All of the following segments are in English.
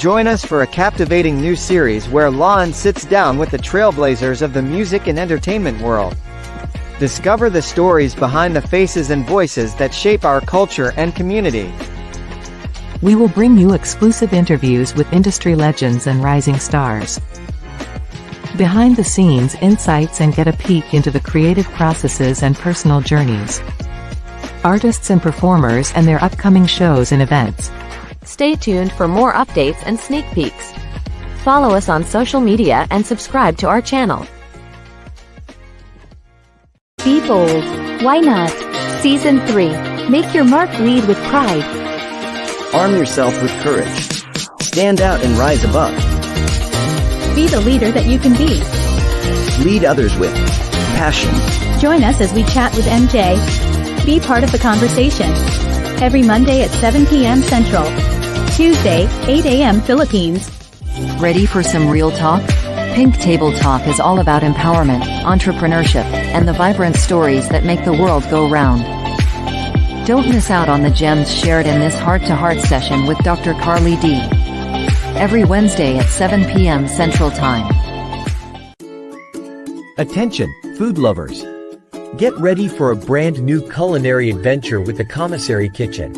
Join us for a captivating new series where Lawin sits down with the trailblazers of the music and entertainment world. Discover the stories behind the faces and voices that shape our culture and community. We will bring you exclusive interviews with industry legends and rising stars. Behind the scenes insights and get a peek into the creative processes and personal journeys. Artists and performers and their upcoming shows and events. Stay tuned for more updates and sneak peeks. Follow us on social media and subscribe to our channel. Be bold. Why not? Season 3. Make your mark, lead with pride. Arm yourself with courage. Stand out and rise above. Be the leader that you can be. Lead others with passion. Join us as we chat with MJ. Be part of the conversation. Every Monday at 7 p.m. Central. Tuesday, 8 a.m. Philippines. Ready for some real talk? Pink Table Talk is all about empowerment, entrepreneurship, and the vibrant stories that make the world go round. Don't miss out on the gems shared in this heart-to-heart session with Dr. 𝓙𝓸𝓲𝓷. Every Wednesday at 7 p.m. Central Time. Attention, food lovers! Get ready for a brand new culinary adventure with the Commissary Kitchen.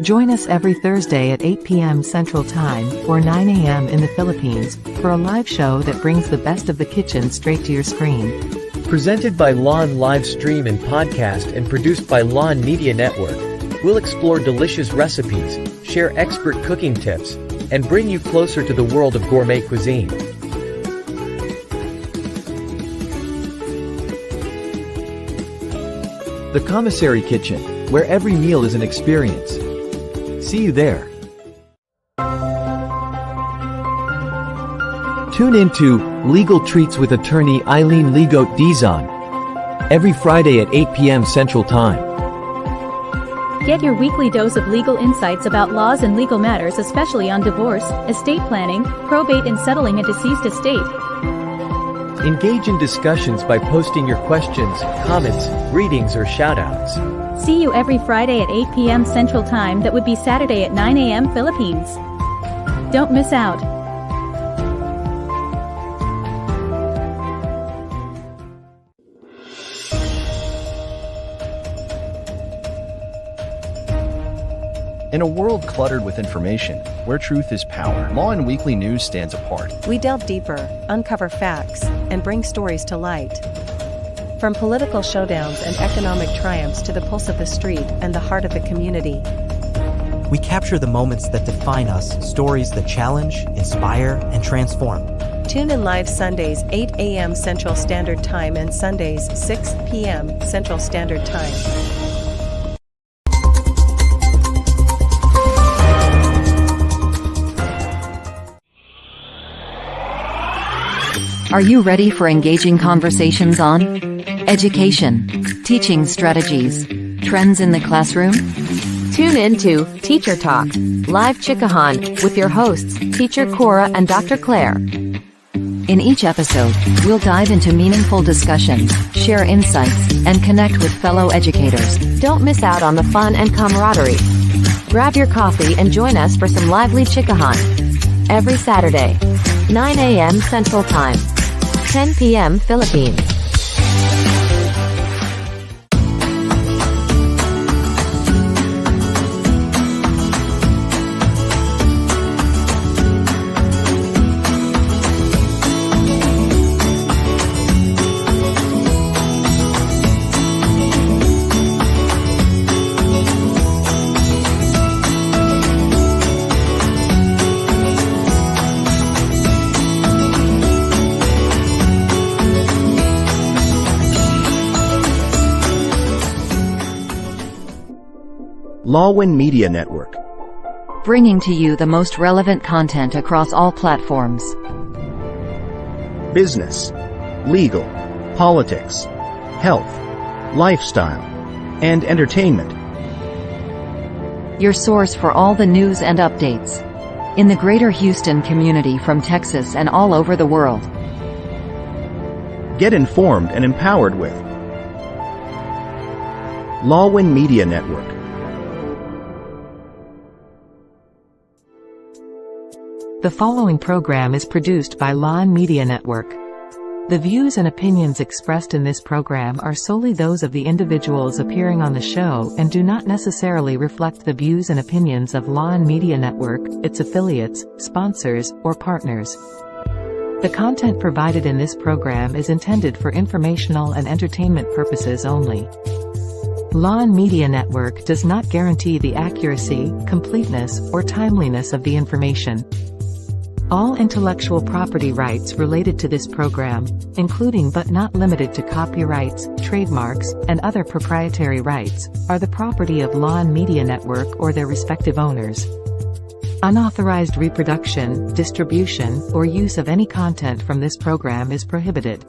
Join us every Thursday at 8 p.m. Central Time, or 9 a.m. in the Philippines, for a live show that brings the best of the kitchen straight to your screen. Presented by Lawin Live Stream and Podcast and produced by Lawin Media Network, we'll explore delicious recipes, share expert cooking tips, and bring you closer to the world of gourmet cuisine. The Commissary Kitchen, where every meal is an experience. See you there. Tune in to Legal Treats with attorney 𝓙𝓸𝓭𝓪𝓂 every Friday at 8 p.m. Central Time. Get your weekly dose of legal insights about laws and legal matters, especially on divorce, estate planning, probate, and settling a deceased estate. Engage in discussions by posting your questions, comments, readings, or shoutouts. See you every Friday at 8 p.m. Central Time. That would be Saturday at 9 a.m. Philippines. Don't miss out. In a world cluttered with information, where truth is power, Lawin Weekly News stands apart. We delve deeper, uncover facts, and bring stories to light. From political showdowns and economic triumphs to the pulse of the street and the heart of the community. We capture the moments that define us, stories that challenge, inspire, and transform. Tune in live Sundays 8 a.m. Central Standard Time and Sundays 6 p.m. Central Standard Time. Are you ready for engaging conversations on education, teaching strategies, trends in the classroom? Tune in to Teacher Talk, Live 𝓙𝓸𝓭𝓪 with your hosts, Teacher Cora and Dr. Claire. In each episode, we'll dive into meaningful discussions, share insights, and connect with fellow educators. Don't miss out on the fun and camaraderie. Grab your coffee and join us for some lively 𝓙𝓸𝓭𝓪. Every Saturday, 9 a.m. Central Time, 10 p.m. Philippines. Lawin Media Network. Bringing to you the most relevant content across all platforms. Business, legal, politics, health, lifestyle, and entertainment. Your source for all the news and updates in the greater Houston community, from Texas and all over the world. Get informed and empowered with Lawin Media Network. The following program is produced by Lawin Media Network. The views and opinions expressed in this program are solely those of the individuals appearing on the show and do not necessarily reflect the views and opinions of Lawin Media Network, its affiliates, sponsors, or partners. The content provided in this program is intended for informational and entertainment purposes only. Lawin Media Network does not guarantee the accuracy, completeness, or timeliness of the information. All intellectual property rights related to this program, including but not limited to copyrights, trademarks, and other proprietary rights, are the property of Lawin Media Network or their respective owners. Unauthorized reproduction, distribution, or use of any content from this program is prohibited.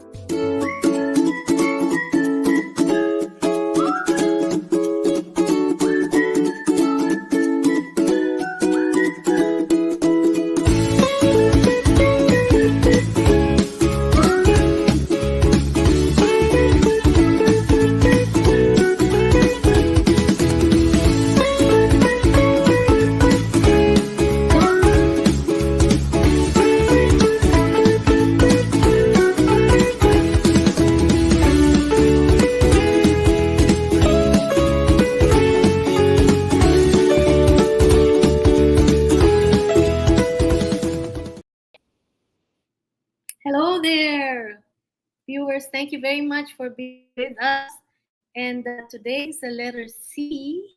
Hello there, viewers. Thank you very much for being with us. And today is the letter C.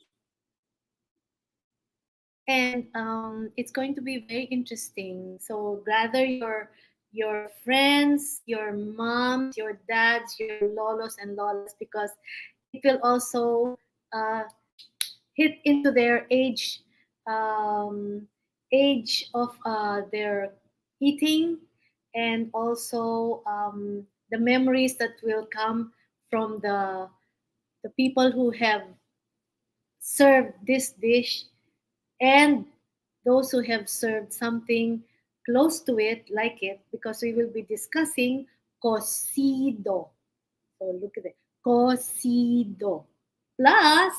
And it's going to be very interesting. So gather your friends, your moms, your dads, your lolos and lolas, because it will also hit into their age of their eating, and also the memories that will come from the people who have served this dish, and those who have served something close to it, like it, because we will be discussing cocido. So look at it, cocido. Plus,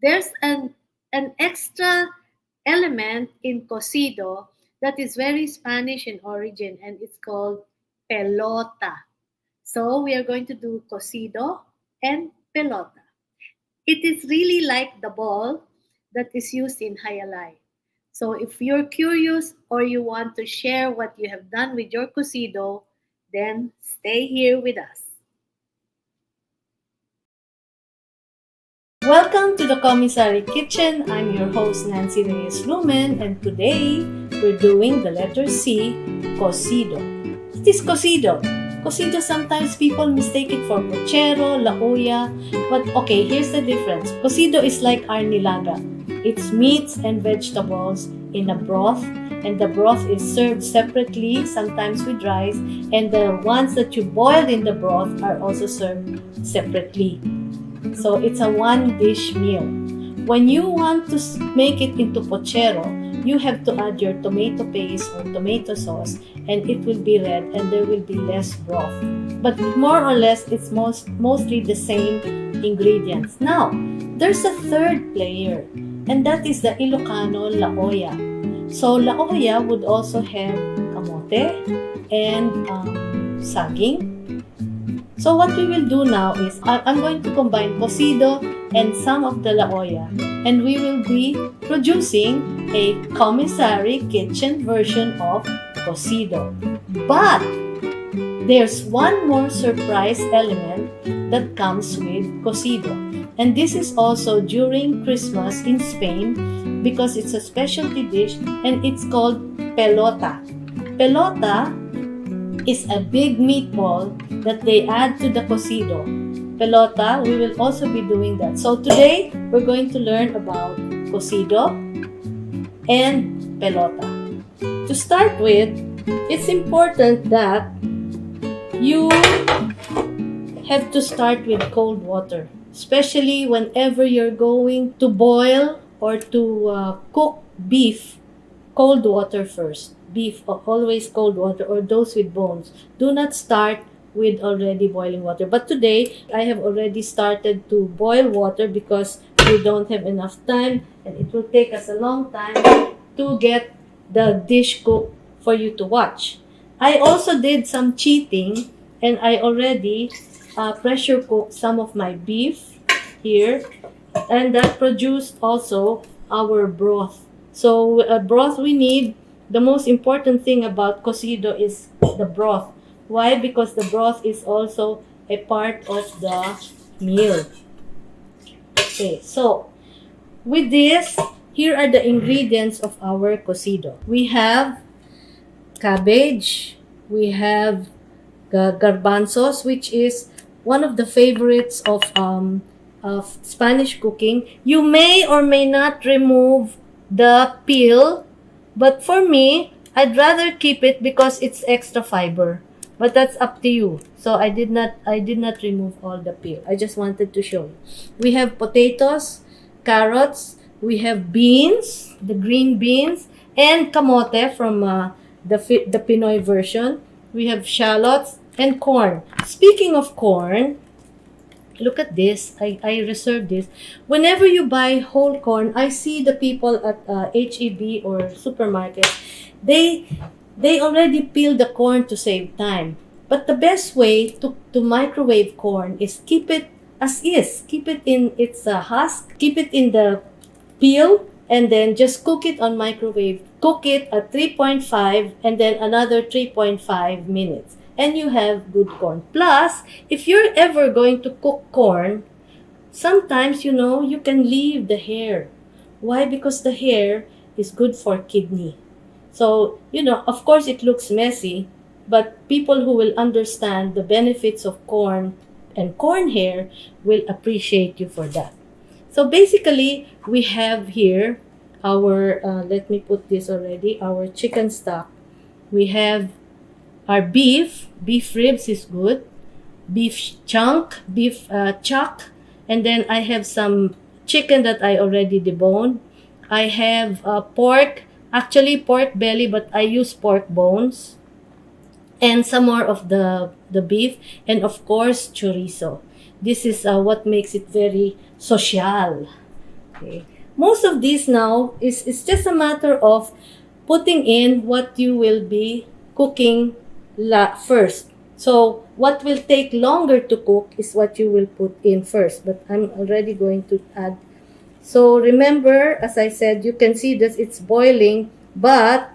there's an extra element in cocido that is very Spanish in origin, and it's called pelota. So we are going to do cocido and pelota. It is really like the ball that is used in hayalay. So if you're curious or you want to share what you have done with your cocido, then stay here with us. Welcome to the Commissary Kitchen. I'm your host, Nancy Reyes Lumen, and today we're doing the letter C, cocido. What is cocido? Cocido, sometimes people mistake it for pochero, la olla, but okay, here's the difference. Cocido is like 𝓙𝓸𝓲𝓷. It's meats and vegetables in a broth, and the broth is served separately, sometimes with rice, and the ones that you boiled in the broth are also served separately. So it's a one-dish meal. When you want to make it into pochero, you have to add your tomato paste or tomato sauce, and it will be red and there will be less broth. But more or less, it's mostly the same ingredients. Now, there's a third player, and that is the Ilocano la olla. So la olla would also have kamote and saging. So what we will do now is I'm going to combine cocido and some of the la olla, and we will be producing a commissary kitchen version of cocido. But there's one more surprise element that comes with cocido, and this is also during Christmas in Spain because it's a specialty dish, and it's called pelota. Pelota is a big meatball that they add to the cocido. Pelota, we will also be doing that. So today, we're going to learn about cocido and pelota. To start with, it's important that you have to start with cold water, especially whenever you're going to boil or to cook beef. Cold water first. Beef, always cold water, or those with bones. Do not start with already boiling water. But today, I have already started to boil water because we don't have enough time, and it will take us a long time to get the dish cooked for you to watch. I also did some cheating, and I already pressure cooked some of my beef here, and that produced also our broth. So broth we need. The most important thing about cocido is the broth. Why? Because the broth is also a part of the meal. Okay, so with this, here are the ingredients of our cocido. We have cabbage, we have garbanzos, which is one of the favorites of Spanish cooking. You may or may not remove the peel, but for me, I'd rather keep it because it's extra fiber. But that's up to you. So I did not remove all the peel. I just wanted to show you. We have potatoes, carrots, we have beans, the green beans, and kamote from the Pinoy version. We have shallots and corn. Speaking of corn, look at this. I reserved this. Whenever you buy whole corn, I see the people at HEB or supermarket, they already peel the corn to save time. But the best way to microwave corn is keep it as is. Keep it in its husk. Keep it in the peel, and then just cook it on microwave. Cook it at 3.5 and then another 3.5 minutes. And you have good corn. Plus, if you're ever going to cook corn, sometimes, you can leave the hair. Why? Because the hair is good for kidney. So, of course it looks messy, but people who will understand the benefits of corn and corn hair will appreciate you for that. So basically, we have here our, let me put this already, our chicken stock. We have our beef ribs is good, beef chunk, beef chuck, and then I have some chicken that I already deboned. I have pork, actually pork belly, but I use pork bones, and some more of the beef, and of course chorizo. This is what makes it very social. Okay. Most of these now is just a matter of putting in what you will be cooking first. So what will take longer to cook is what you will put in first, but I'm already going to add. So remember, as I said, you can see that it's boiling, but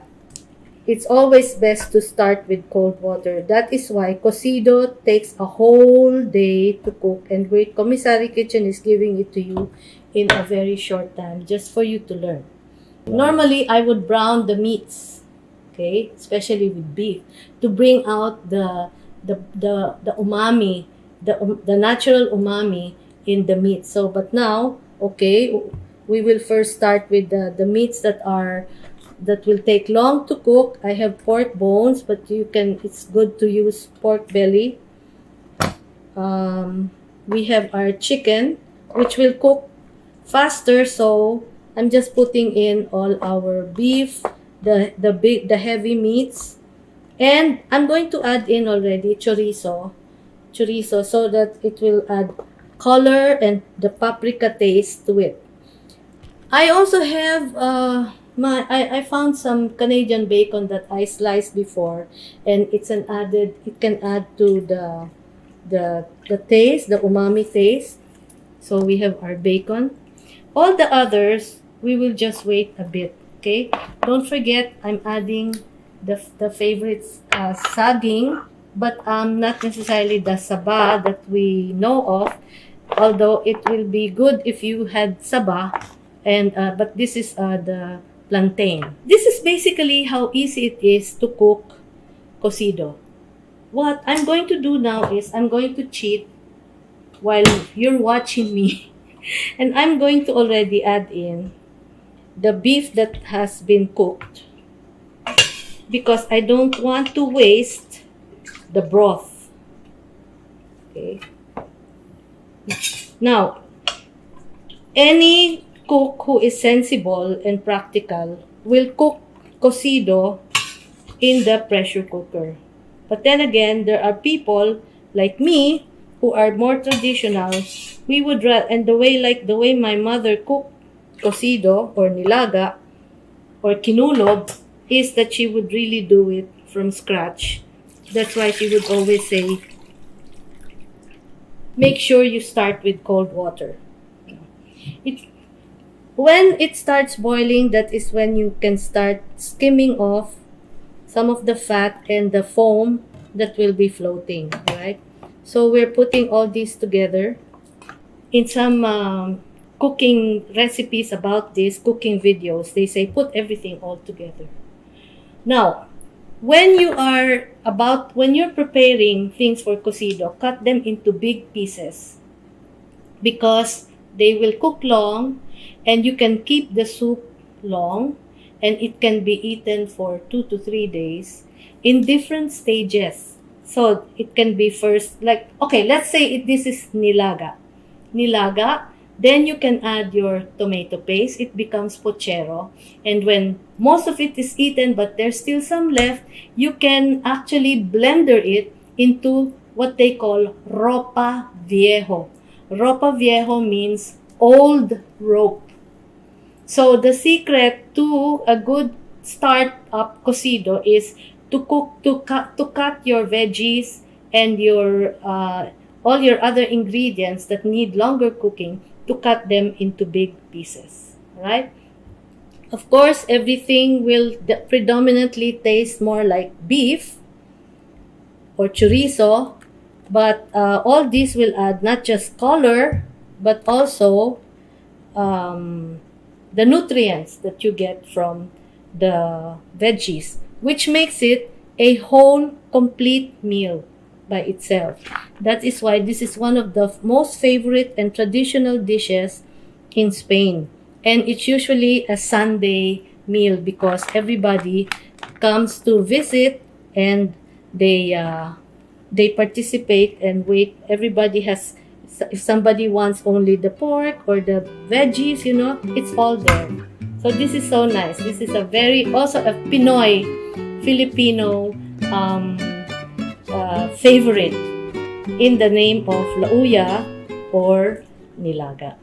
it's always best to start with cold water. That is why cocido takes a whole day to cook, and Commissary Kitchen is giving it to you in a very short time, just for you to learn. Normally, I would brown the meats, okay, especially with beef, to bring out the umami, the natural umami in the meat. So, but now, okay, we will first start with the meats that will take long to cook. I have pork bones, but it's good to use pork belly. We have our chicken, which will cook faster, so I'm just putting in all our beef, the heavy meats, and I'm going to add in already chorizo, so that it will add color and the paprika taste to it. I also have I found some Canadian bacon that I sliced before, and it can add to the taste, the umami taste. So we have our bacon. All the others, we will just wait a bit, okay? Don't forget, I'm adding the favorites, saging, but not necessarily the saba that we know of, although it will be good if you had saba, and but this is the plantain. This is basically how easy it is to cook cocido. What I'm going to do now is I'm going to cheat while you're watching me. And I'm going to already add in the beef that has been cooked, because I don't want to waste the broth. Okay. Now, any cook who is sensible and practical will cook cocido in the pressure cooker. But then again, there are people like me who are more traditional. We would and the way my mother cooked cocido or nilaga or kinulob, is that she would really do it from scratch. That's why she would always say, make sure you start with cold water. It, when it starts boiling, that is when you can start skimming off some of the fat and the foam that will be floating, right? So we're putting all these together. In some cooking recipes about this, cooking videos, they say put everything all together. Now, when you're preparing things for cocido, cut them into big pieces because they will cook long and you can keep the soup long and it can be eaten for 2 to 3 days in different stages. So it can be first, like, okay, let's say this is nilaga, then you can add your tomato paste. It becomes pochero. And when most of it is eaten, but there's still some left, you can actually blender it into what they call ropa viejo. Ropa viejo means old rope. So the secret to a good start up cocido is to cut your veggies and your all your other ingredients that need longer cooking, to cut them into big pieces, right? Of course, everything will predominantly taste more like beef or chorizo, but all these will add not just color, but also the nutrients that you get from the veggies, which makes it a whole, complete meal by itself. That is why this is one of the most favorite and traditional dishes in Spain. And it's usually a Sunday meal because everybody comes to visit and they participate and wait. Everybody has, if somebody wants only the pork or the veggies, it's all there. So this is so nice. This is also a Pinoy, Filipino favorite in the name of lauya or nilaga.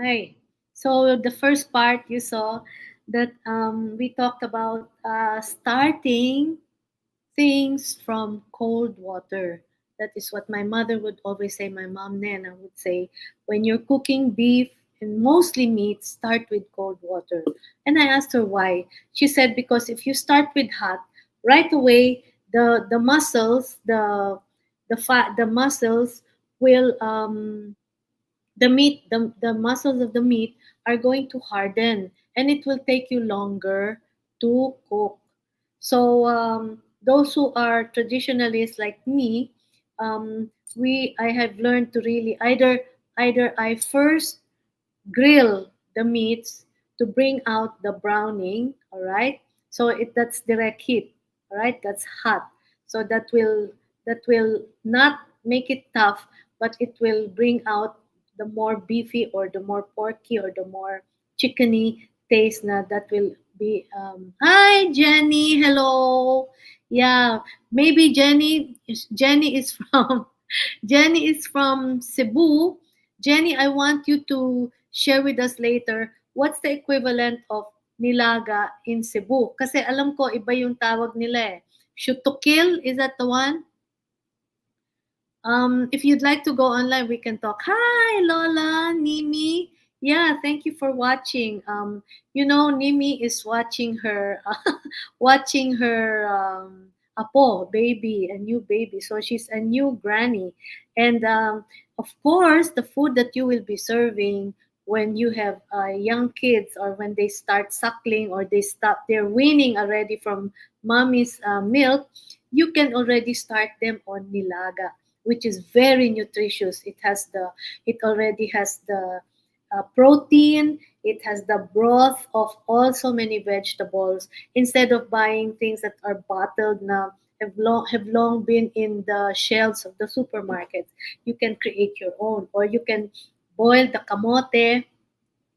Hi. So the first part you saw that we talked about starting things from cold water. That is what my mother would always say. My mom Nena would say, when you're cooking beef and mostly meat, start with cold water. And I asked her why. She said because if you start with hot, right away the muscles, the fat, the muscles will the muscles of the meat are going to harden and it will take you longer to cook. So those who are traditionalists like me, I have learned to really either I first grill the meats to bring out the browning, all right? So that's direct heat, all right? That's hot. So that will not make it tough, but it will bring out the more beefy or the more porky or the more chickeny taste na that will be hi Jenny, hello. Yeah, maybe Jenny is from Jenny is from Cebu. Jenny, I want you to share with us later what's the equivalent of nilaga in Cebu. Kasi alam ko iba yung tawag nila eh. Shoot to kill, is that the one? If you'd like to go online, we can talk. Hi, Lola, Nimi. Yeah, thank you for watching. Nimi is watching her, watching her apo baby, a new baby. So she's a new granny, and of course, the food that you will be serving when you have young kids, or when they start suckling, or they're weaning already from mommy's milk, you can already start them on nilaga, which is very nutritious. It already has the protein. It has the broth of also many vegetables, instead of buying things that are bottled now, have long been in the shelves of the supermarkets. You can create your own, or you can boil the kamote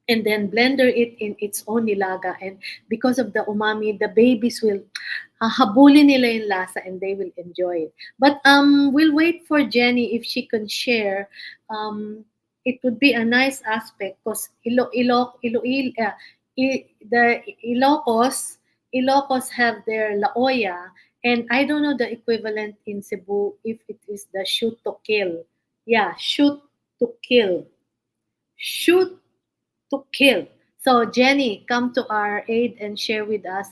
and then blender it in its own nilaga. And because of the umami, the babies will habulin nila yung lasa, and they will enjoy it. But we'll wait for Jenny if she can share. It would be a nice aspect, because the Ilocos have their laoya, and I don't know the equivalent in Cebu, if it is the shoot to kill. Yeah, shoot to kill. Shoot to kill. So Jenny, come to our aid and share with us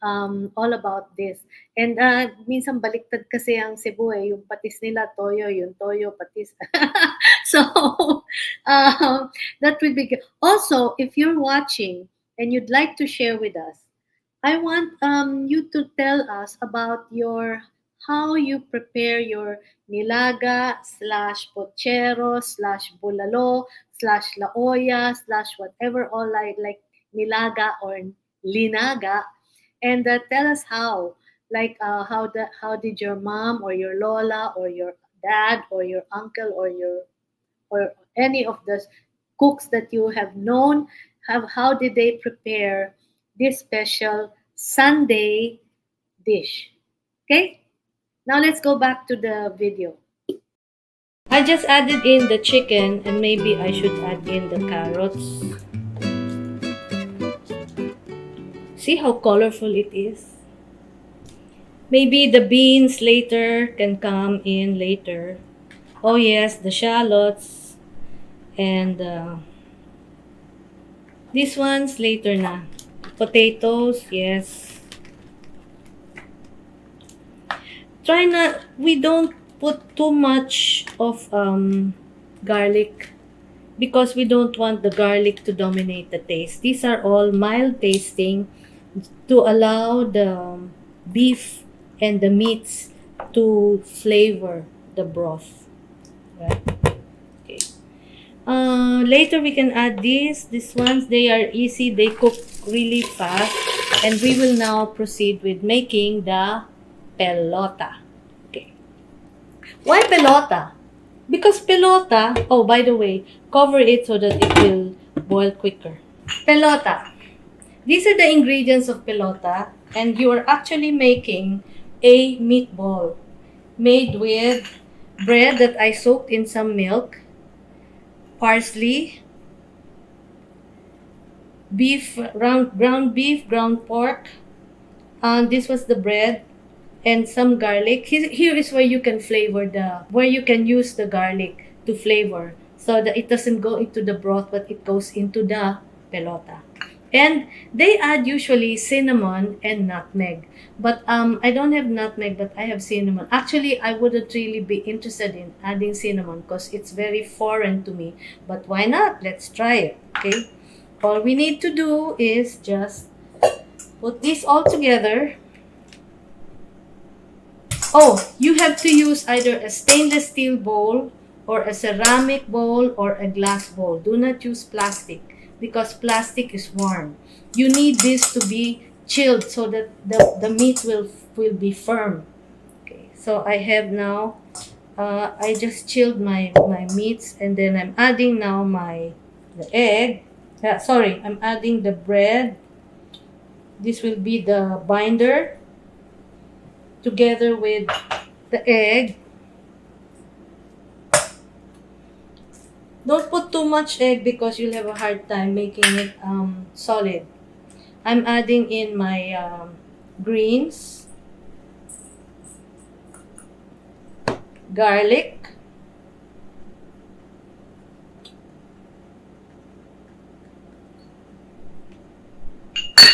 all about this. And minsan baliktad kasi ang Cebu yung patis nila toyo, yung toyo patis. So that would be good. Also, if you're watching and you'd like to share with us, I want you to tell us about how you prepare your nilaga slash pochero slash bulalo slash laoya slash whatever, all like nilaga or linaga, and tell us how. Like how did your mom or your lola or your dad or your uncle or any of the cooks that you have known, how did they prepare this special Sunday dish? Okay, now let's go back to the video. I just added in the chicken, and maybe I should add in the carrots. See how colorful it is? Maybe the beans later can come in later. Oh yes, the shallots and these ones later na. Potatoes, yes. Try not, we don't put too much of garlic, because we don't want the garlic to dominate the taste. These are all mild tasting to allow the beef and the meats to flavor the broth. Right? Okay. Later we can add these ones. They are easy, they cook really fast, and we will now proceed with making the pelota. Okay. Why pelota? Because pelota, oh, by the way, cover it so that it will boil quicker. Pelota. These are the ingredients of pelota, and you are actually making a meatball made with bread that I soaked in some milk, parsley, beef, ground beef, ground pork, and this was the bread, and some garlic. Here is where you can where you can use the garlic to flavor, so that it doesn't go into the broth, but it goes into the pelota. And they add usually cinnamon and nutmeg. But I don't have nutmeg, but I have cinnamon. Actually, I wouldn't really be interested in adding cinnamon because it's very foreign to me. But why not? Let's try it, okay? All we need to do is just put this all together. Oh, you have to use either a stainless steel bowl or a ceramic bowl or a glass bowl. Do not use plastic, because plastic is warm. You need this to be chilled so that the meat will be firm. Okay, so I have now, I just chilled my meats, and then I'm adding now the egg. Sorry, I'm adding the bread. This will be the binder together with the egg. Don't put too much egg because you'll have a hard time making it solid. I'm adding in my greens, garlic,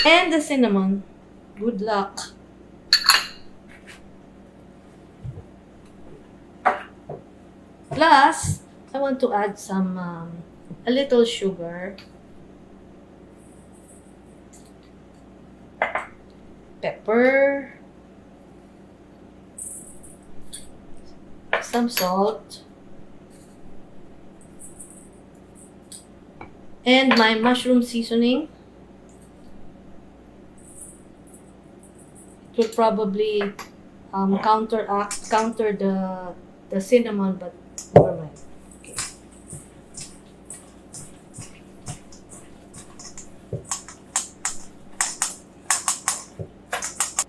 and the cinnamon. Good luck. Plus, I want to add some a little sugar, pepper, some salt, and my mushroom seasoning. It will probably counter the cinnamon, but never mind. Okay.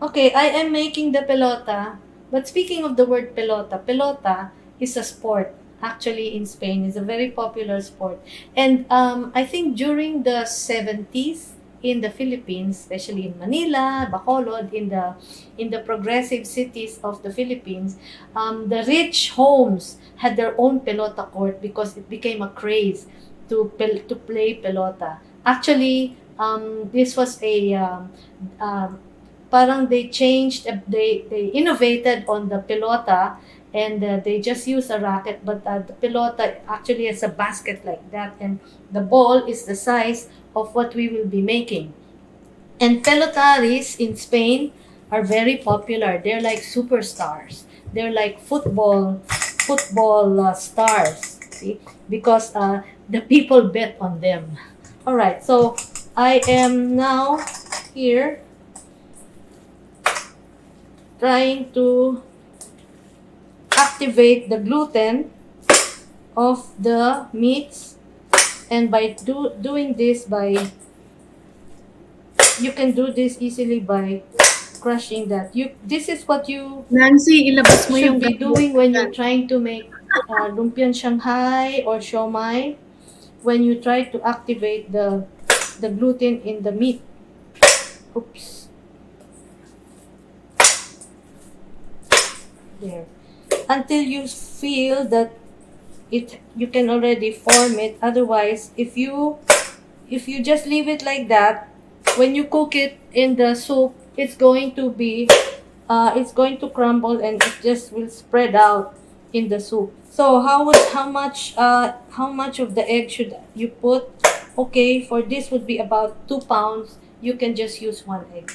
Okay, I am making the pelota. But speaking of the word pelota is a sport. Actually, in Spain, it's a very popular sport. And I think during the 70s in the Philippines, especially in Manila, Bacolod, in the progressive cities of the Philippines, the rich homes had their own pelota court because it became a craze to play pelota. Actually, this was parang they changed, they innovated on the pelota, and they just use a racket, but the pelota actually has a basket like that, and the ball is the size of what we will be making. And pelotaris in Spain are very popular. They're like superstars. They're like football stars, see? Because the people bet on them. All right, so I am now here trying to activate the gluten of the meats, and by doing this, you can do this easily by crushing that. This is what you Nancy, ilabas mo should yung be doing when you're trying to make lumpiang Shanghai or siomai, when you try to activate the gluten in the meat. Oops. There. Until you feel that you can already form it. Otherwise, if you just leave it like that, when you cook it in the soup, it's going to crumble and it just will spread out in the soup. So how much of the egg should you put? Okay, for this would be about 2 pounds. You can just use 1 egg.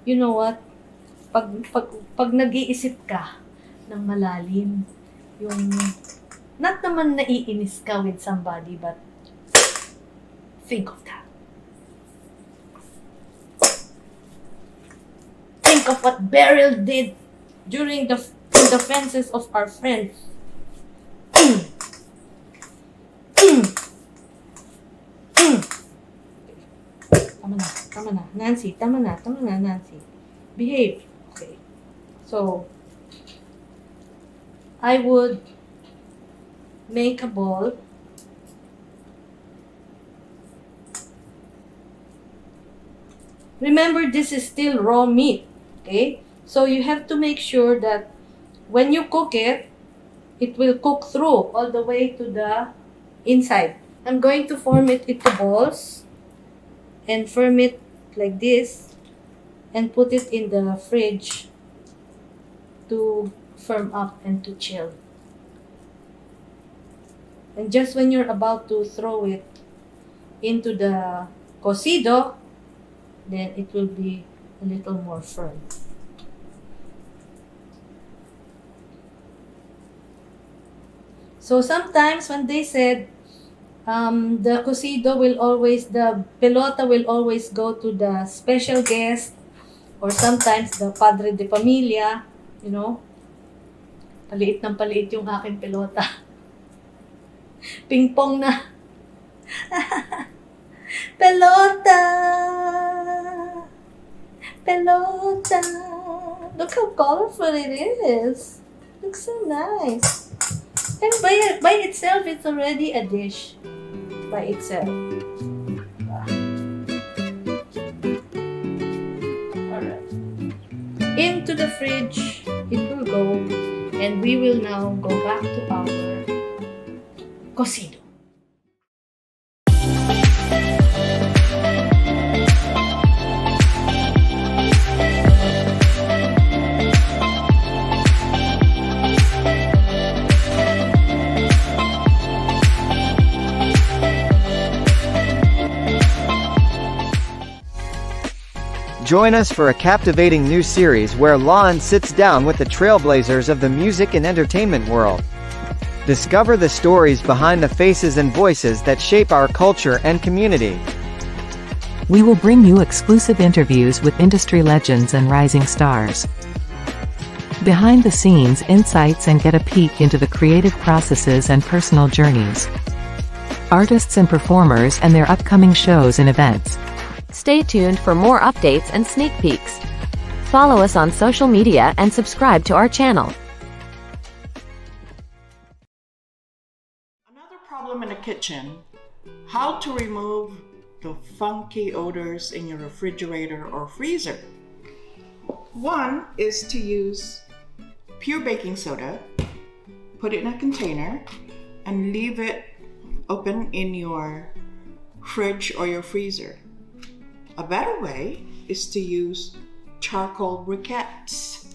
You know what? Pag nag-iisip ka ng malalim, yung not naman naiinis ka with somebody, but think of that. Think of what Beryl did during the defenses of our friends. Tama na, Nancy. Tama na, Nancy. Behave. Okay. So, I would make a ball. Remember, this is still raw meat, okay? So you have to make sure that when you cook it, it will cook through all the way to the inside. I'm going to form it into balls and firm it like this and put it in the fridge to firm up and to chill. And just when you're about to throw it into the cocido, then it will be a little more firm. So sometimes when they said the cocido will always, the pelota will always go to the special guest, or sometimes the padre de familia, you know, paliit ng paliit yung aking pelota. Ping-pong na. Pelota! Pelota! Look how colorful it is. Looks so nice. And by itself, it's already a dish. By itself. Alright. Into the fridge it will go, and we will now go back to our cocido. Join us for a captivating new series where Lawin sits down with the trailblazers of the music and entertainment world. Discover the stories behind the faces and voices that shape our culture and community. We will bring you exclusive interviews with industry legends and rising stars. Behind the scenes insights and get a peek into the creative processes and personal journeys. Artists and performers and their upcoming shows and events. Stay tuned for more updates and sneak peeks. Follow us on social media and subscribe to our channel. Another problem in the kitchen: how to remove the funky odors in your refrigerator or freezer. One is to use pure baking soda, put it in a container, and leave it open in your fridge or your freezer. A better way is to use charcoal briquettes.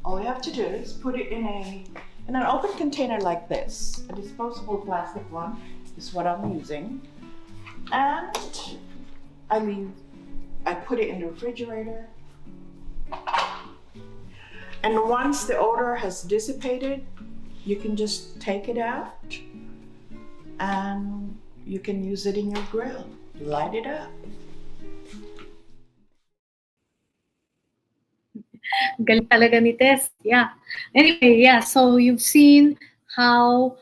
All you have to do is put it in an open container like this. A disposable plastic one is what I'm using. And I put it in the refrigerator. And once the odor has dissipated, you can just take it out and you can use it in your grill. Light it up. Galing talaga ni Tess. Yeah. Anyway, yeah. So you've seen how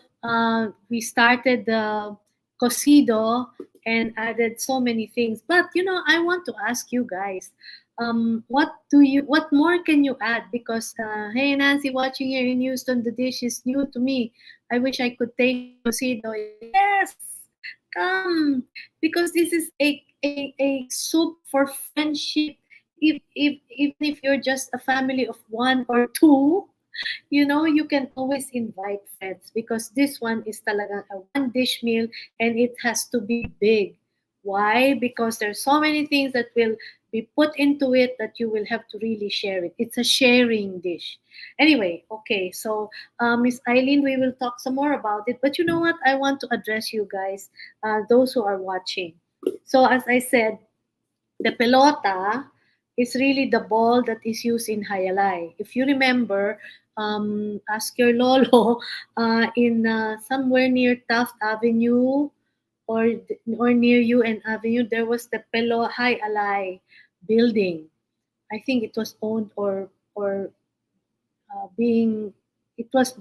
we started the Cocido and added so many things. But I want to ask you guys, what more can you add? Because hey, Nancy, watching here in Houston, the dish is new to me. I wish I could take Cocido. Yes, come, because this is a soup for friendship. Even if you're just a family of one or two, you can always invite friends, because this one is talagang a one dish meal and it has to be big. Why? Because there's so many things that will be put into it that you will have to really share it. It's a sharing dish. Anyway, okay, so Miss Eileen, we will talk some more about it. But you know what? I want to address you guys, those who are watching. So as I said, the pelota is really the ball that is used in Hayalay. If you remember, ask your lolo, in somewhere near Taft Avenue or near UN Avenue, there was the Hayalay building. I think it was owned or it was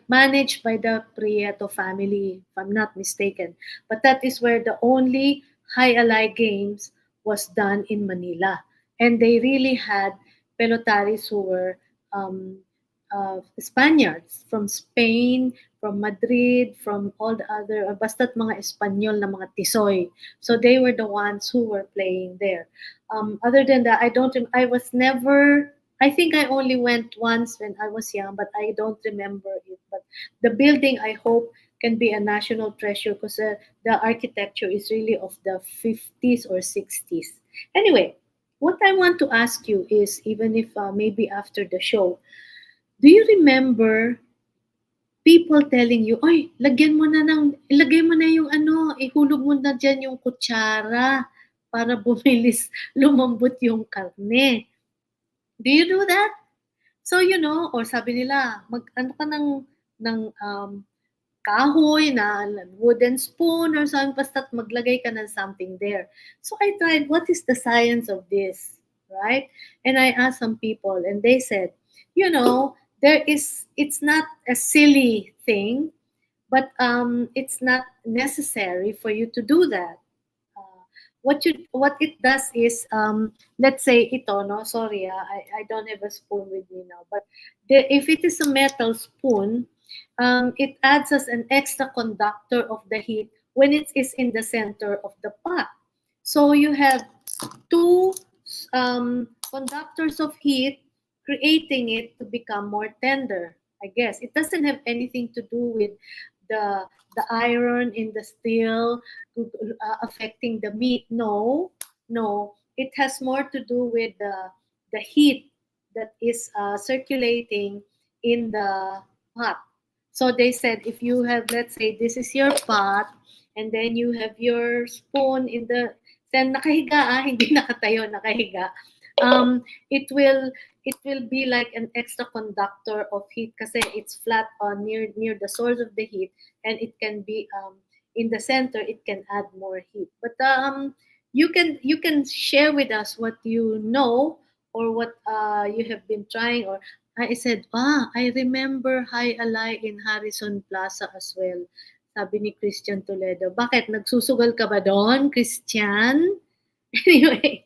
managed by the Prieto family, if I'm not mistaken. But that is where the only Hayalay games was done in Manila. And they really had pelotaris who were Spaniards from Spain, from Madrid, from all the other, basta't mga Espanyol na mga tisoy. So they were the ones who were playing there. Other than that, I think I only went once when I was young, but I don't remember it. But the building, I hope, can be a national treasure, because the architecture is really of the 50s or 60s. Anyway, what I want to ask you is, even if maybe after the show, do you remember people telling you, "Oy, ilagay mo na yung ihulog mo na dyan yung kutsara para lumambot yung karne." Do you do that? So, or sabi nila, ano ka ng kahoy na wooden spoon or something, basta't maglagay ka ng something there. So I tried, what is the science of this, right? And I asked some people, and they said, it's not a silly thing, but it's not necessary for you to do that. What it does is, let's say ito, sorry, I don't have a spoon with me now, but if it is a metal spoon, it adds as an extra conductor of the heat when it is in the center of the pot. So you have two conductors of heat creating it to become more tender, I guess. It doesn't have anything to do with the iron in the steel affecting the meat. No, it has more to do with the heat that is circulating in the pot. So they said, if you have, let's say, this is your pot, and then you have your spoon then nakahiga, hindi nakatayo, nakahiga. it will be like an extra conductor of heat kasi it's flat on near the source of the heat, and it can be in the center. It can add more heat. But you can share with us what you know, or what you have been trying. Or I said, I remember High Alay in Harrison Plaza as well. Sabi ni Christian Toledo. Bakit? Nagsusugal ka ba doon, Christian? Anyway.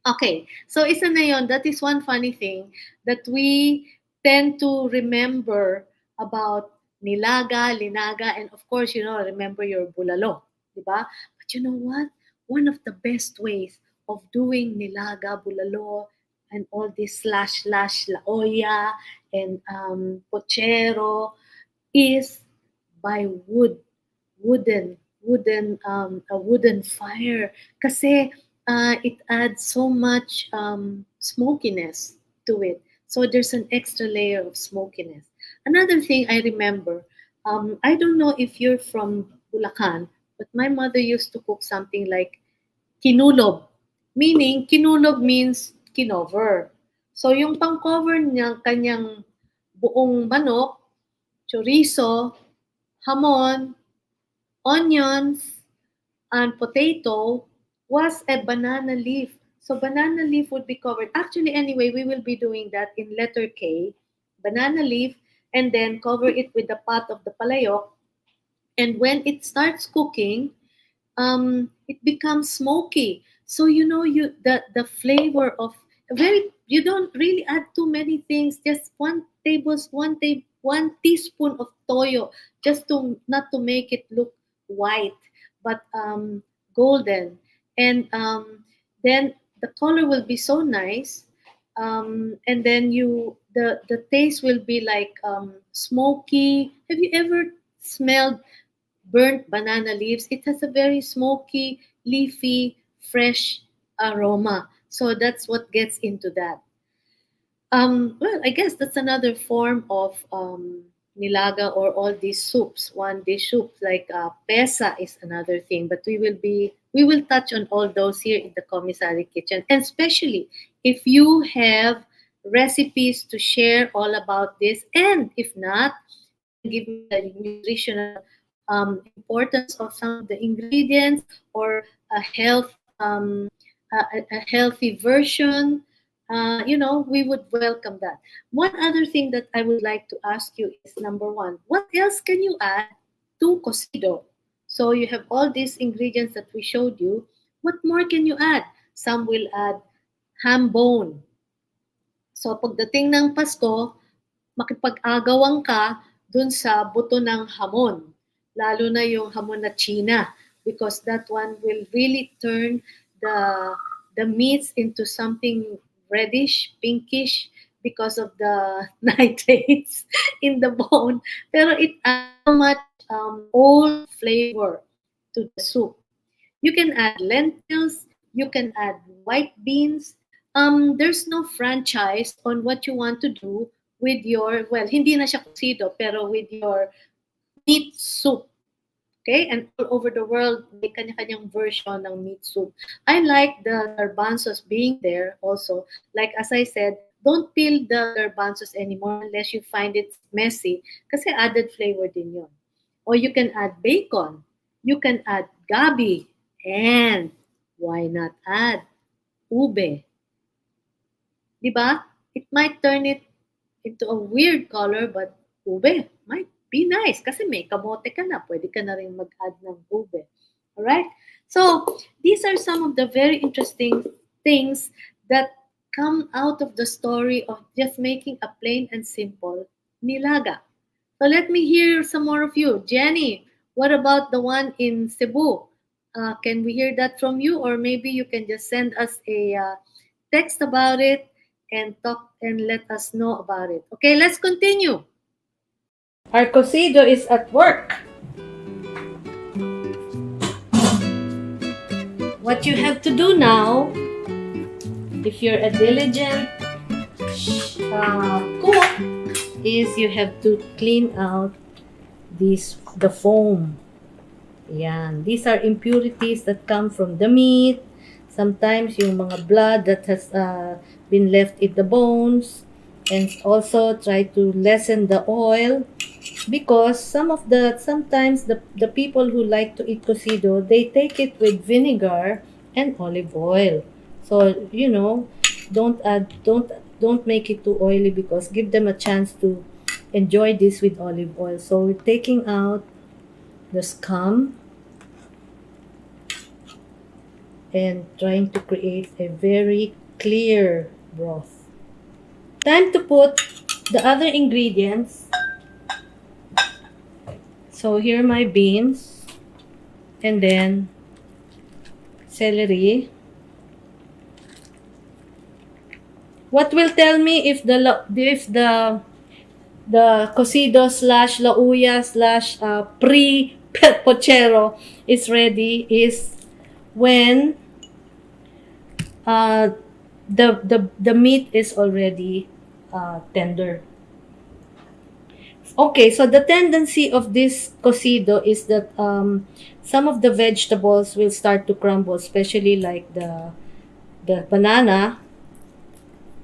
Okay, so isa na yon. That is one funny thing that we tend to remember about nilaga, linaga, and of course, remember your bulalo, diba? But you know what? One of the best ways of doing nilaga, bulalo, and all this slash la olla and pochero is by a wooden fire. Kasi it adds so much smokiness to it. So there's an extra layer of smokiness. Another thing I remember, I don't know if you're from Bulacan, but my mother used to cook something like kinulob. Meaning, kinulob means kinover. So yung pang-cover niya, kanyang buong manok, chorizo, hamon, onions, and potato was a banana leaf. So banana leaf would be covered. Actually, anyway, we will be doing that in letter K. Banana leaf, and then cover it with the pot of the palayok. And when it starts cooking, it becomes smoky. So the flavor of you don't really add too many things. Just one teaspoon of toyo, just to not to make it look white, but golden. And then the color will be so nice, and then the taste will be like smoky. Have you ever smelled burnt banana leaves? It has a very smoky, leafy, fresh aroma. So that's what gets into that. Well, I guess that's another form of nilaga, or all these soups, one dish soup like pesa is another thing. But we will touch on all those here in the Commissary Kitchen, and especially if you have recipes to share all about this, and if not, give me the nutritional importance of some of the ingredients, or a healthy version. We would welcome that. One other thing that I would like to ask you is, number one, what else can you add to cocido? So you have all these ingredients that we showed you. What more can you add? Some will add ham bone. So pagdating ng Pasko, makipag-agawan ka dun sa buto ng hamon. Lalo na yung hamon na China, because that one will really turn the meats into something reddish, pinkish, because of the nitrates in the bone. Pero it adds so much old flavor to the soup. You can add lentils, you can add white beans. There's no franchise on what you want to do with your, well, hindi na siya cocido, pero with your meat soup. Okay? And all over the world, may kanya-kanyang version ng meat soup. I like the garbanzos being there also. Like as I said, don't peel the garbanzos anymore unless you find it messy, kasi added flavor din yun. Or you can add bacon. You can add gabi. And why not add ube? Diba? It might turn it into a weird color, but ube might be nice kasi may kamote ka na. Pwede ka na rin mag-add ng ube. Alright? So, these are some of the very interesting things that come out of the story of just making a plain and simple nilaga. So, let me hear some more of you. Jenny, what about the one in Cebu? Can we hear that from you? Or maybe you can just send us a text about it and talk and let us know about it. Okay, let's continue. Our cocido is at work. What you have to do now, if you're a diligent cook, is you have to clean out the foam. Yan. These are impurities that come from the meat. sometimes yung mga blood that has been left in the bones, and also try to lessen the oil, because sometimes the people who like to eat cocido, they take it with vinegar and olive oil. So, you know, don't make it too oily, because give them a chance to enjoy this with olive oil. So we're taking out the scum and trying to create a very clear broth. Time to put the other ingredients. So here are my beans, and then celery. What will tell me if the cocido slash lauya slash pre-pochero is ready is when the meat is already tender. Okay, so the tendency of this cocido is that some of the vegetables will start to crumble, especially like the banana.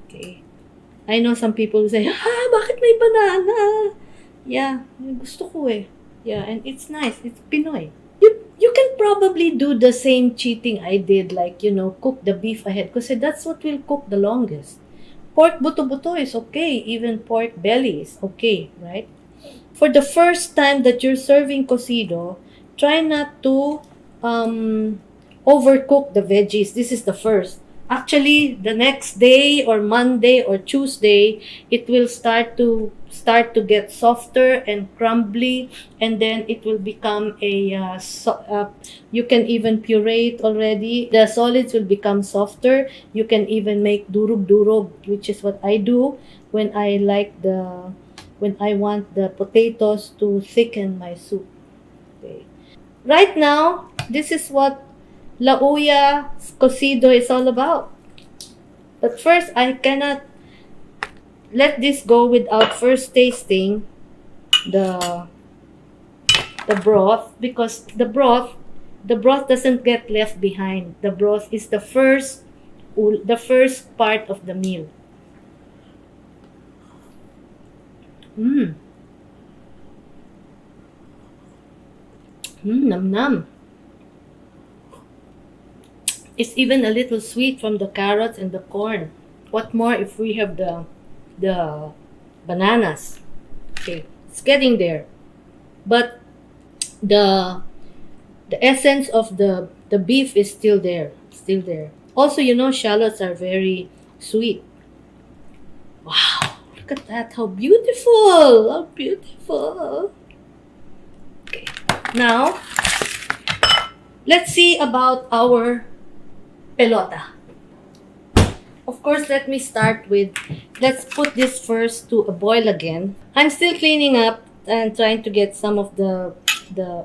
Okay, I know some people will say, bakit may banana? Yeah, gusto ko eh. Yeah, and it's nice. It's Pinoy. You can probably do the same cheating I did, like, you know, cook the beef ahead, because that's what will cook the longest. Pork buto-buto is okay. Even pork belly is okay, right? For the first time that you're serving cocido, try not to overcook the veggies. This is the first. Actually, the next day or Monday or Tuesday, it will start to get softer and crumbly, and then it will become you can even puree it already. The solids will become softer. You can even make 𝓙𝓸𝓲𝓷, which is what I do when I want the potatoes to thicken my soup. Okay. Right now, this is what lauya cocido is all about. But first, I cannot let this go without first tasting the broth, because the broth doesn't get left behind. The broth is the first part of the meal. Nam nam. It's even a little sweet from the carrots and the corn. What more if we have the bananas? Okay, it's getting there. But the essence of the beef is still there. Also, you know, shallots are very sweet. Wow, look at that. How beautiful. How beautiful. Okay, now let's see about our pelota. Of course, let me start with, let's put this first to a boil again. I'm still cleaning up and trying to get some of the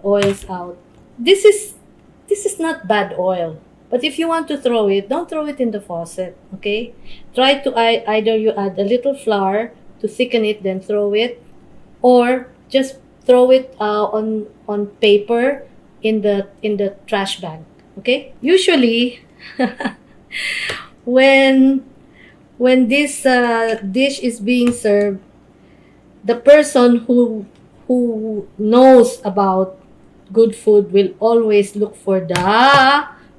oils out. This is not bad oil, but if you want to throw it, don't throw it in the faucet, okay? Try to either you add a little flour to thicken it, then throw it, or just throw it on paper in the trash bag, okay? Usually, when this dish is being served, the person who knows about good food will always look for the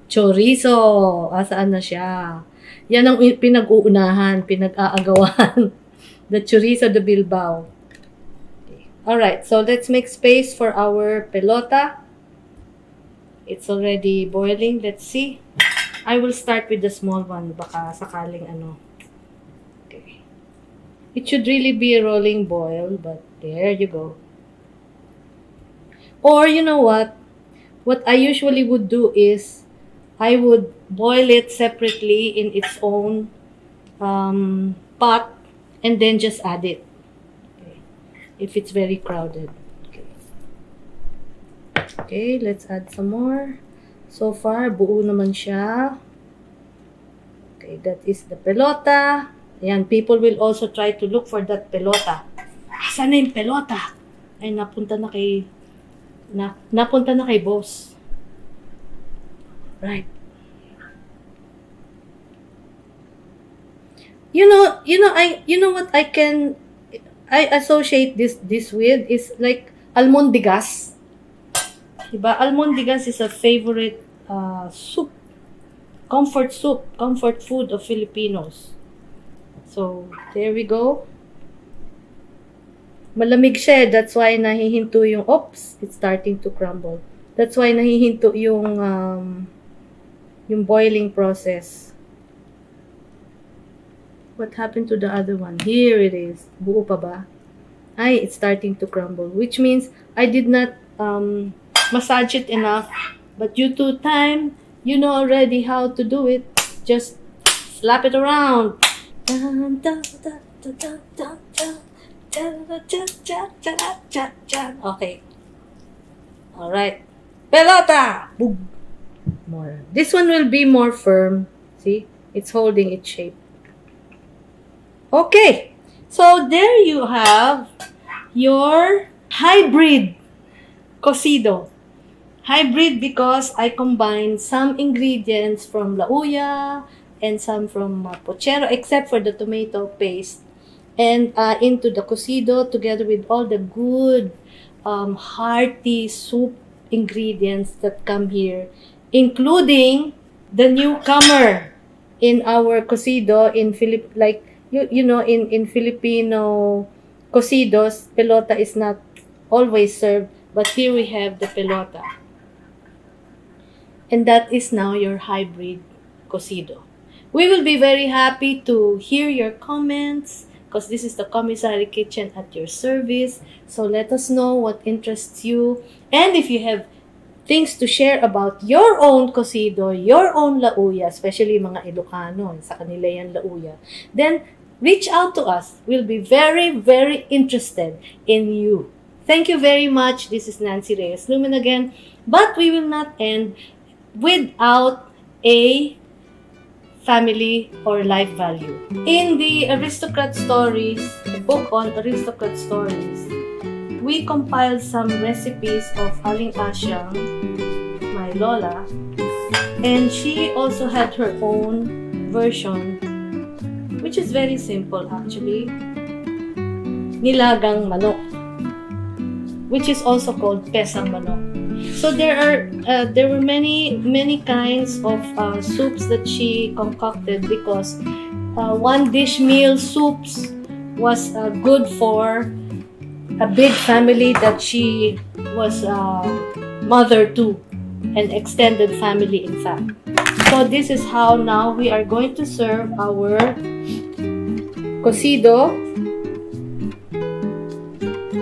chorizo. Asaan na siya? Yan ang pinag-uunahan, pinag-aagawan. The chorizo de Bilbao. Okay. Alright, so let's make space for our pelota. It's already boiling. Let's see. I will start with the small one. Baka sakaling ano. Okay. It should really be a rolling boil, but there you go. Or you know what? What I usually would do is I would boil it separately in its own pot and then just add it. Okay. If it's very crowded. Okay, let's add some more. So far, buo naman siya. Okay, that is the pelota. Ayan, people will also try to look for that pelota. Saan na yung pelota? Ay, napunta na kay boss. Right. You know what I associate this with is like 𝓙𝓛𝓲𝓷. Diba? 𝓙𝓛𝓲𝓷 is a favorite soup, comfort food of Filipinos. So, there we go. Malamig siya, that's why nahihinto yung, it's starting to crumble. That's why nahihinto yung boiling process. What happened to the other one? Here it is. Buo pa ba? Ay, it's starting to crumble, which means I did not massage it enough. But due to time, you know already how to do it. Just slap it around. Okay. Alright. Pelota! Boom! More. This one will be more firm. See? It's holding its shape. Okay. So, there you have your hybrid cocido. Hybrid because I combined some ingredients from 𝓤𝓪𝓭 and some from pochero, except for the tomato paste, and into the cocido together with all the good hearty soup ingredients that come here, including the newcomer in our cocido in in Filipino cocidos, pelota is not always served, but here we have the pelota. And that is now your hybrid cocido. We will be very happy to hear your comments because this is the Commissary Kitchen at your service. So let us know what interests you. And if you have things to share about your own cocido, your own 𝓤𝓭, especially mga Ilocano, sa kanila yan 𝓤𝓭, then reach out to us. We'll be very, very interested in you. Thank you very much. This is Nancy Reyes Lumen again. But we will not end without a family or life value. In the Aristocrat Stories, the book on Aristocrat Stories, we compiled some recipes of 𝓙𝓸𝓭𝓪𝓮, my Lola, and she also had her own version, which is very simple actually. Nilagang manok, which is also called pesang manok. So there were many kinds of soups that she concocted because one dish meal soups was good for a big family that she was mother to, an extended family in fact. So this is how now we are going to serve our cocido.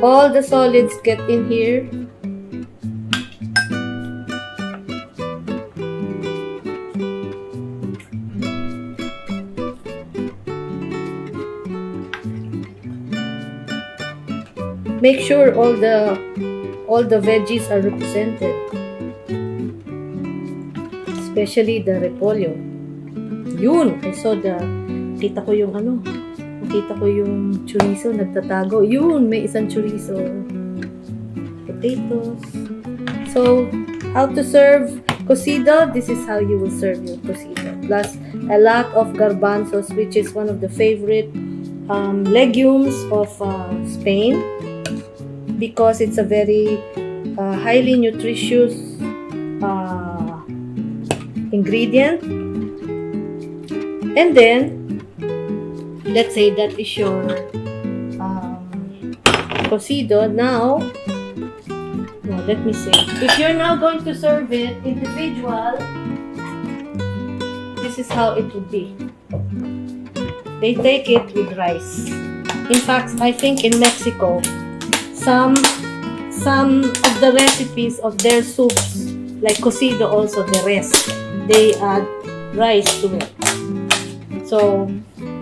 All the solids get in here. Make sure all the veggies are represented, especially the repolyo. Yun, kita ko yung chorizo nagtatago. Yun, may isang chorizo. Potatoes. So, how to serve cocido? This is how you will serve your cocido. Plus, a lot of garbanzos, which is one of the favorite legumes of Spain, because it's a very highly nutritious ingredient. And then, let's say that is your cocido. Now, let me say, if you're now going to serve it individual, this is how it would be. They take it with rice. In fact, I think in Mexico, some of the recipes of their soups, like cocido also, the rest, they add rice to it. So,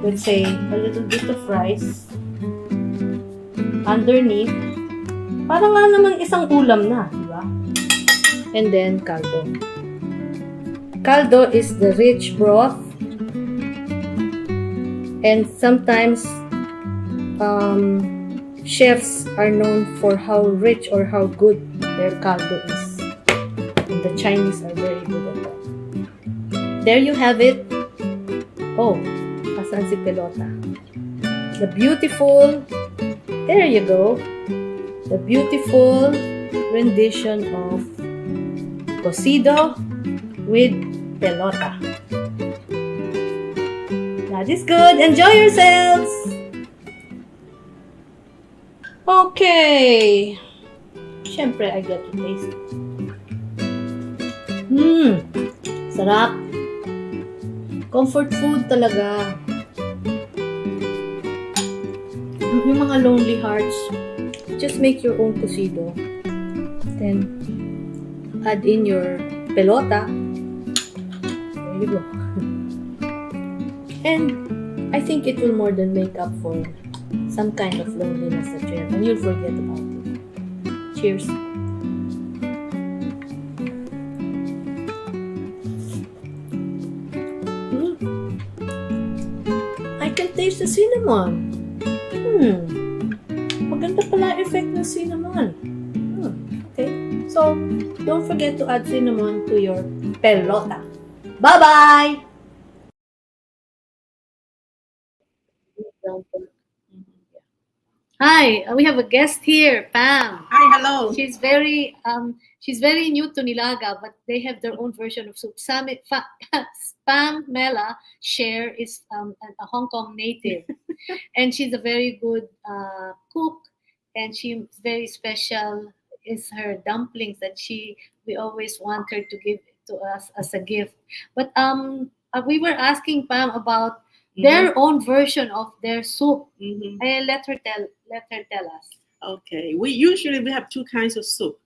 let's say a little bit of rice underneath. Parang nga naman isang ulam na, di ba? And then, caldo. Caldo is the rich broth. And sometimes, chefs are known for how rich or how good their caldo is. And the Chinese are very good at that. There you have it. Oh, a Asan si Pelota? The beautiful, there you go, the beautiful rendition of Cocido with Pelota. That is good. Enjoy yourselves! Okay. Siyempre, I get to taste it. Sarap. Comfort food talaga. Yung mga lonely hearts, just make your own cocido. Then, add in your pelota. There you go. And I think it will more than make up for some kind of loneliness that you have, and you'll forget about it. Cheers. I can taste the cinnamon. Maganda pala effect ng cinnamon. Okay. So, don't forget to add cinnamon to your pelota. Bye-bye! Hi, we have a guest here, Pam. Hi, hello. She's very new to Nilaga, but they have their own version of soup. Pamela Sher is a Hong Kong native, and she's a very good cook, and she's very special is her dumplings that we always want her to give to us as a gift. But we were asking Pam about their own version of their soup. And let her tell us. Okay, we have two kinds of soup.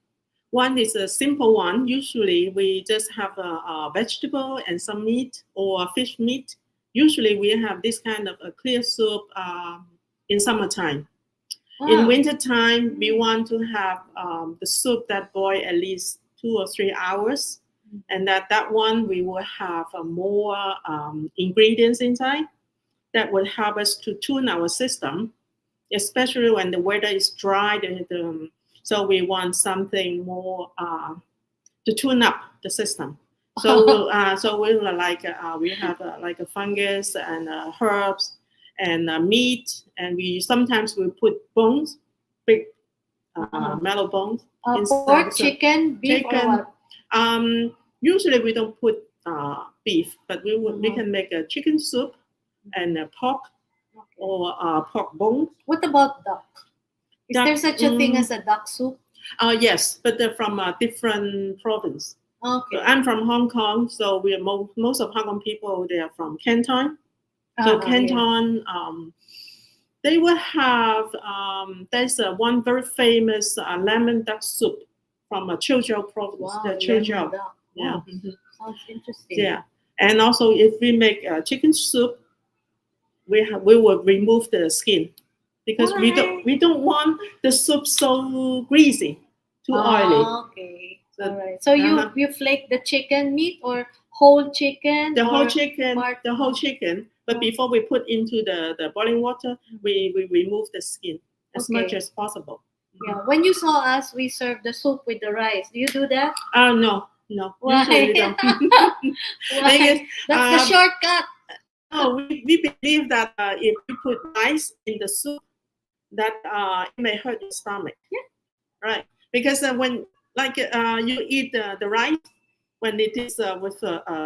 One is a simple one. Usually we just have a vegetable and some meat or fish meat. Usually we have this kind of a clear soup in summertime. In winter time, we want to have the soup that boil at least 2 or 3 hours, and that one we will have more ingredients inside that will help us to tune our system, especially when the weather is dry. So we want something more to tune up the system. So we have like a fungus and herbs and meat, and sometimes we put bones, big metal bones. Pork, chicken, beef, or what? Usually we don't put beef, but we can make a chicken soup and a pork or pork bone. What about duck? Is there such a thing as a duck soup? Yes, but they're from a different province. Okay. So I'm from Hong Kong, so we are most of Hong Kong people, they are from Canton. So Canton, they will have, there's one very famous lemon duck soup from a 𝓙𝓸𝓲 province. Wow, the 𝓙𝓸𝓲. Yeah. Wow. Sounds interesting. Yeah, and also if we make chicken soup, we will remove the skin because we don't want the soup so greasy, too oily. Okay. All right. So you flake the chicken meat or whole chicken? The whole chicken. But before we put into the boiling water, we remove the skin as much as possible. Yeah. When you saw us, we served the soup with the rice. Do you do that? No. Why? Usually we don't. Why? That's the shortcut. No, we believe that if you put rice in the soup, that it may hurt your stomach. Yeah. Right. Because when you eat the rice, when it is with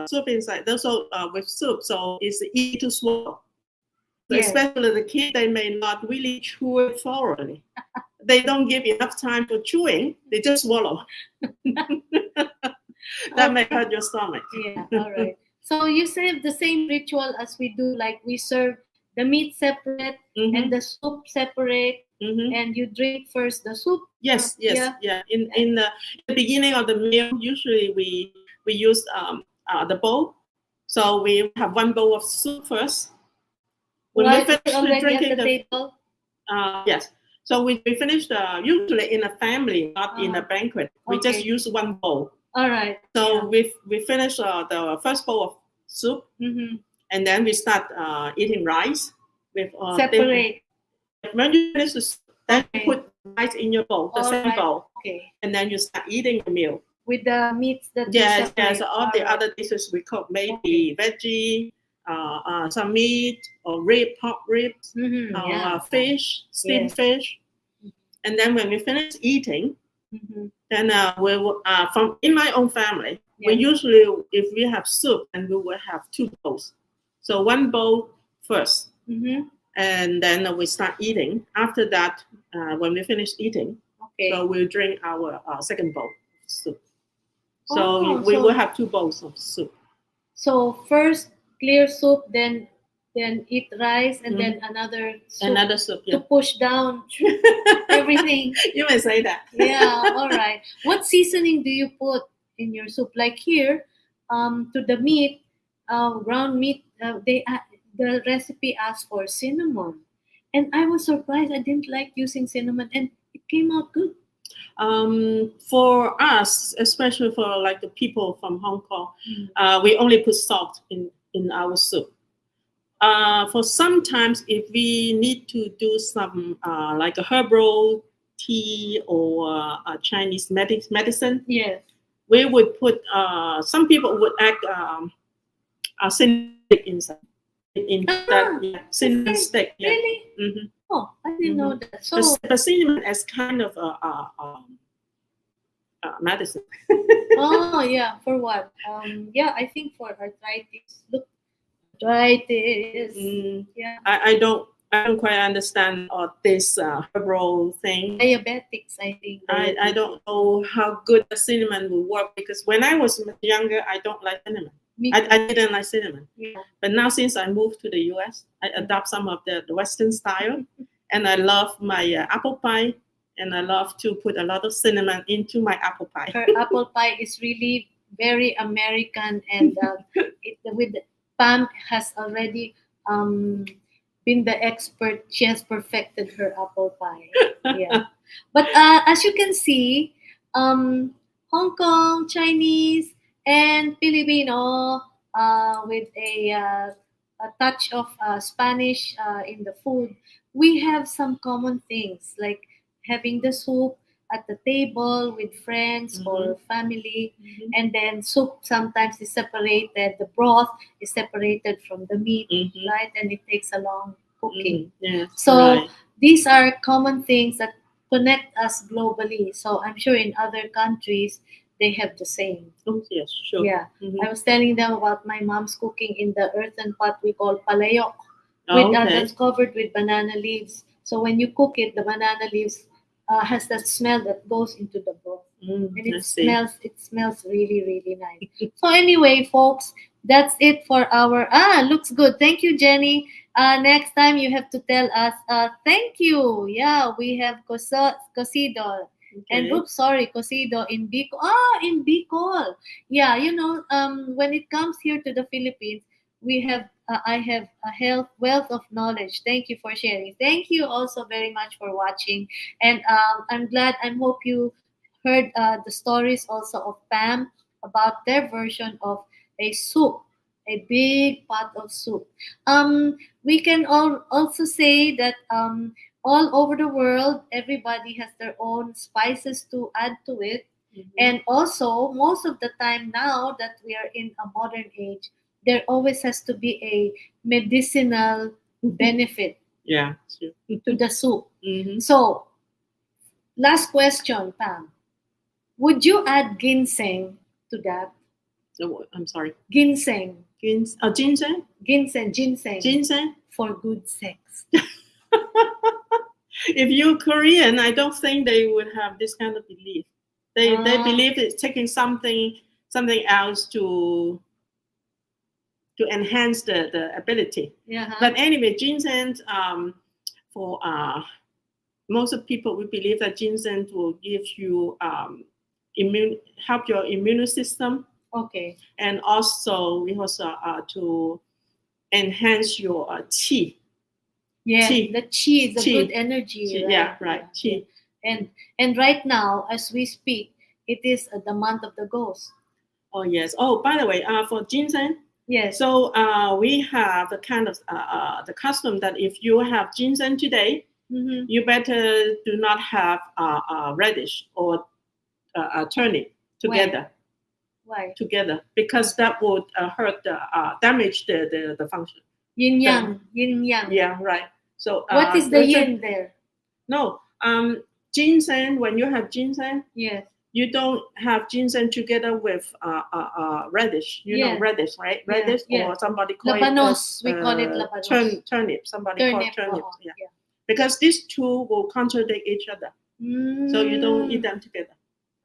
soup inside, also with soup, so it's easy to swallow. So especially the kids, they may not really chew it thoroughly. They don't give enough time for chewing. They just swallow. That may hurt your stomach. Yeah. All right. So you say the same ritual as we do, like we serve the meat separate and the soup separate, and you drink first the soup. Yes. In the beginning of the meal, usually we use the bowl. So we have one bowl of soup first. When we finish drinking the table. Yes. So we finish usually in a family, not in a banquet. We just use one bowl. All right. So we finish the first bowl of soup, and then we start eating rice with separate. When you finish the soup, then you put rice in your bowl, the same bowl. Okay. And then you start eating the meal with the meats that yes. All the other dishes we cook, maybe veggie, some meat or pork ribs, fish, steamed fish. And then when we finish eating, then we will, from in my own family, we usually, if we have soup, and we will have 2 bowls. So 1 bowl first, and then we start eating. After that, when we finish eating, so we'll drink our second bowl of soup. So we will have 2 bowls of soup. So first clear soup, then eat rice, and then another soup to push down everything. You may say that. Yeah, all right. What seasoning do you put in your soup? Like here, to the meat, ground meat, the recipe asks for cinnamon, and I was surprised. I didn't like using cinnamon, and it came out good. For us, especially for like the people from Hong Kong, we only put salt in our soup. For sometimes if we need to do some like a herbal tea or a Chinese medicine, we would put, some people would add a cinnamon stick inside. That cinnamon stick. Yeah. Really? Oh, I didn't know that. So the cinnamon is kind of medicine. Oh yeah, for what? I think for arthritis. Look, arthritis. Yeah. I don't quite understand this herbal thing. Diabetics, I think. I don't know how good the cinnamon will work, because when I was younger, I don't like cinnamon. I didn't like cinnamon. Yeah. But now since I moved to the US, I adopt some of the Western style, and I love my apple pie, and I love to put a lot of cinnamon into my apple pie. Her apple pie is really very American, and Pam has already been the expert. She has perfected her apple pie. Yeah. But as you can see, Hong Kong, Chinese, and Filipino with a touch of Spanish in the food, we have some common things like having the soup at the table with friends or family, and then soup sometimes is separated, the broth is separated from the meat, right? And it takes a long cooking. So these are common things that connect us globally. So I'm sure in other countries, they have the same. Oh, yes, sure. Yeah. I was telling them about my mom's cooking in the earthen pot we call palayok, that's covered with banana leaves. So when you cook it, the banana leaves has that smell that goes into the broth. And it smells really, really nice. So anyway, folks, that's it for our looks good. Thank you, Jenny. Next time you have to tell us thank you. Yeah, we have Cocido. And Cocido in Bicol. In Bicol. Yeah, when it comes here to the Philippines, we have I have a wealth of knowledge. Thank you for sharing. Thank you also very much for watching. And I'm glad, I hope you heard the stories also of Pam about their version of a soup, a big pot of soup. We can also say that all over the world, everybody has their own spices to add to it. And also, most of the time now that we are in a modern age, there always has to be a medicinal benefit to the soup. So, last question, Pam. Would you add ginseng to that? I'm sorry. Ginseng. Ginseng? Ginseng. For good sex. If you're Korean, I don't think they would have this kind of belief. They believe it's taking something else to enhance the ability. But anyway, ginseng, for most of people, we believe that ginseng will give you help your immune system. Okay. And also to enhance your qi. Yeah, qi. the qi is a good energy. Qi, right? Yeah, right. Qi. And right now, as we speak, it is the month of the ghost. Oh yes. Oh, by the way, for ginseng. Yes. So we have the kind of the custom that if you have ginseng today, you better do not have radish or turnip together. Why? together, because that would damage the function. Yin yang, yin yang. Yeah, right. So what is the yin there? No, ginseng. When you have ginseng, yes, you don't have ginseng together with radish. You know radish, right? Radish, or somebody call labanos. it We call it labanos. Turnip. Somebody call it turnip. Yeah. Because these two will contradict each other. So you don't eat them together.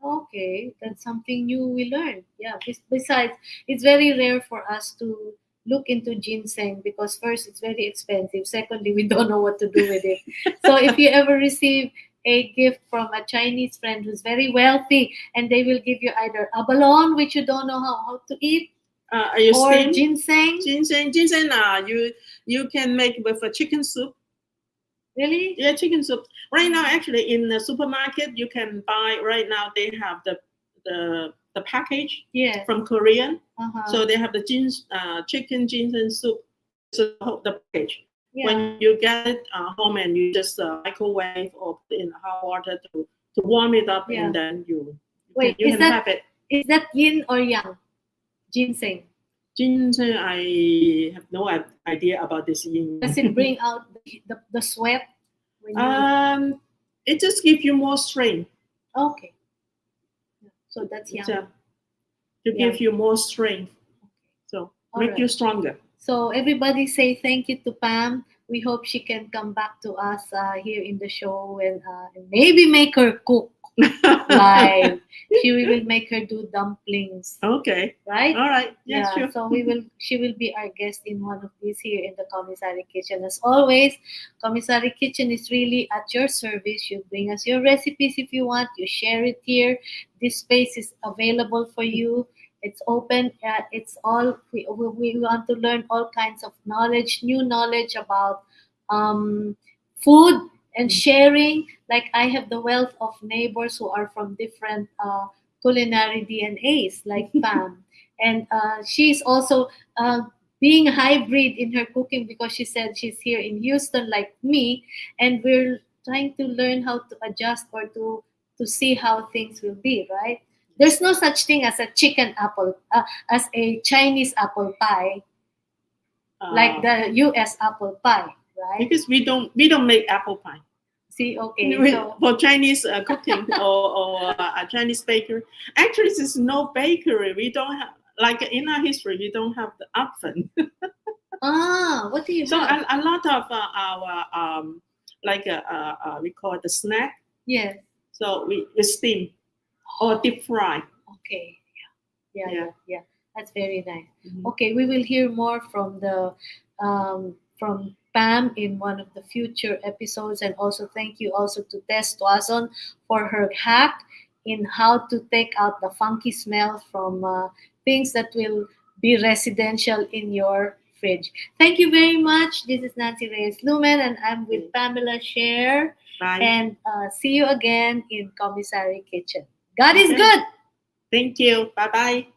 Okay, that's something new we learned. Yeah. Besides, it's very rare for us to look into ginseng because first, it's very expensive. Secondly, we don't know what to do with it. So if you ever receive a gift from a Chinese friend who's very wealthy, and they will give you either abalone, which you don't know how to eat, or steam? ginseng. Ginseng. You can make with a chicken soup. Really? Yeah, chicken soup. Right now, actually, in the supermarket, you can buy. Right now, they have the package. From Korean. So they have the chicken ginseng soup. So the package. When you get it home and you just microwave or put in hot water to warm it up, and then you can have it. Is that yin or yang? Ginseng. Ginseng, I have no idea about this yin. Does it bring out the sweat? It just gives you more strength. Okay. So that's yang. To give you more strength. So make you stronger. So everybody say thank you to Pam. We hope she can come back to us here in the show and maybe make her cook live. She will make her do dumplings. Okay. Right? All right. Yes, sure. So she will be our guest in one of these here in the Commissary Kitchen. As always, Commissary Kitchen is really at your service. You bring us your recipes if you want. You share it here. This space is available for you. It's open. It's all we want to learn all kinds of knowledge, new knowledge about food and sharing. Like I have the wealth of neighbors who are from different culinary DNAs, like Pam, and she's also being hybrid in her cooking because she said she's here in Houston like me, and we're trying to learn how to adjust or to see how things will be, right? There's no such thing as a as a Chinese apple pie, like the U.S. apple pie, right? Because we don't make apple pie. See, okay. For Chinese cooking or a Chinese bakery, actually, there's no bakery. We don't have, like in our history, we don't have the oven. What do you have? So a lot of our we call it the snack. Yes. So we steam or deep fry. Okay. Yeah. That's very nice. Okay, we will hear more from from Pam in one of the future episodes, and also thank you also to Tess Tuazon for her hack in how to take out the funky smell from things that will be residential in your fridge. Thank you very much. This is Nancy Reyes Lumen, and I'm with Pamela Scher. Bye. And see you again in Commissary Kitchen. God is good. Thank you. Bye-bye.